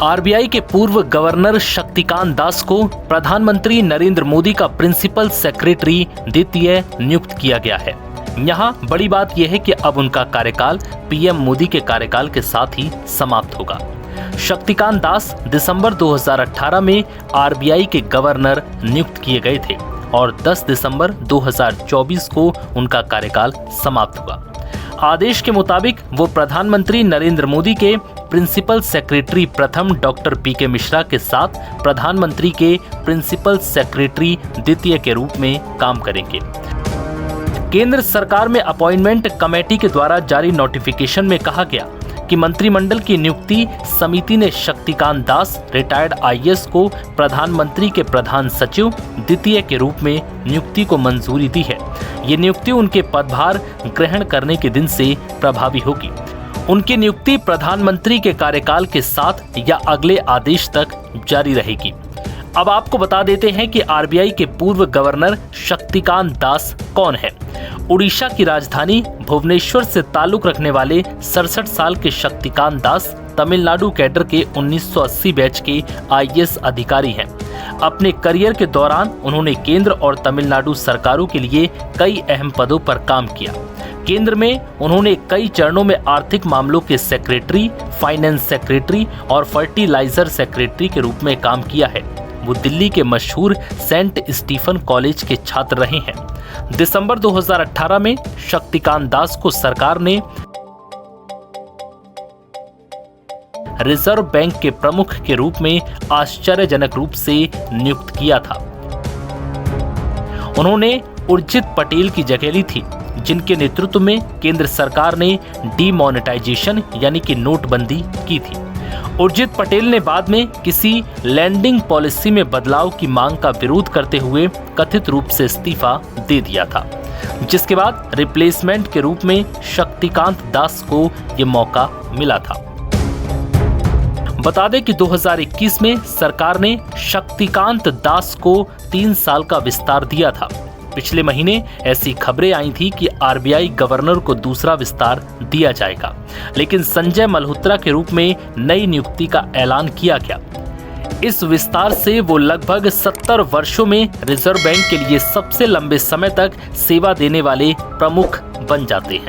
RBI के पूर्व governor Shaktikanta Das को प्रधानमंत्री नरेंद्र मोदी का प्रिंसिपल सेक्रेटरी द्वितीय नियुक्त किया गया है। यहाँ बड़ी बात यह है कि अब उनका कार्यकाल पीएम मोदी के कार्यकाल के साथ ही समाप्त होगा। शक्तिकांत दास दिसंबर 2018 में आरबीआई के गवर्नर नियुक्त किए गए थे और 10 दिसंबर 2024 को उनका कार्यकाल समाप्त हुआ। आदेश के मुताबिक वो प्रधानमंत्री नरेंद्र मोदी के प्रिंसिपल सेक्रेटरी प्रथम डॉक्टर पीके मिश्रा के साथ प्रधानमंत्री के प्रिंसिपल सेक्रेटरी द्वितीय के रूप में काम करेंगे। केंद्र सरकार में अपॉइंटमेंट कमेटी के द्वारा जारी नोटिफिकेशन में कहा गया कि मंत्रिमंडल की नियुक्ति समिति ने शक्तिकांत दास रिटायर्ड आईएएस को प्रधानमंत्री के प्रधान सचिव द्वितीय के रूप में नियुक्ति को मंजूरी दी है। ये नियुक्ति उनके पदभार ग्रहण करने के दिन से प्रभावी होगी। उनकी नियुक्ति प्रधानमंत्री के कार्यकाल के साथ या अगले आदेश तक जारी रहेगी। अब आपको बता देते हैं कि आरबीआई के पूर्व गवर्नर शक्तिकांत दास कौन है। उड़ीसा की राजधानी भुवनेश्वर से ताल्लुक रखने वाले 67 साल के शक्तिकांत दास तमिलनाडु कैडर के 1980 बैच के आईएएस अधिकारी हैं। अपने करियर के दौरान उन्होंने केंद्र और तमिलनाडु सरकारों के लिए कई अहम पदों पर काम किया। केंद्र में उन्होंने कई चरणों में आर्थिक मामलों के सेक्रेटरी, फाइनेंस सेक्रेटरी और फर्टिलाइजर सेक्रेटरी के रूप में काम किया है। वो दिल्ली के मशहूर सेंट स्टीफन कॉलेज के छात्र रहे हैं। दिसंबर 2018 में शक्तिकांत दास को सरकार ने रिजर्व बैंक के प्रमुख के रूप में आश्चर्यजनक रूप से नियुक्त किया था। उन्होंने उर्जित पटेल की जगह ली थी, जिनके नेतृत्व में केंद्र सरकार ने डीमोनेटाइजेशन यानी कि नोटबंदी की थी। उर्जित पटेल ने बाद में किसी लैंडिंग पॉलिसी में बदलाव की मांग का विरोध करते हुए कथित रूप से इस्तीफा दे दिया था, जिसके बाद रिप्लेसमेंट के रूप में शक्तिकांत दास को ये मौका मिला था। बता दें कि 2021 में सरकार ने शक्तिकांत दास को 3 साल का विस्तार दिया था। पिछले महीने ऐसी खबरें आई थी कि आरबीआई गवर्नर को दूसरा विस्तार दिया जाएगा, लेकिन संजय मल्होत्रा के रूप में नई नियुक्ति का ऐलान किया गया। इस विस्तार से वो लगभग 70 वर्षों में रिजर्व बैंक के लिए सबसे लंबे समय तक सेवा देने वाले प्रमुख बन जाते हैं।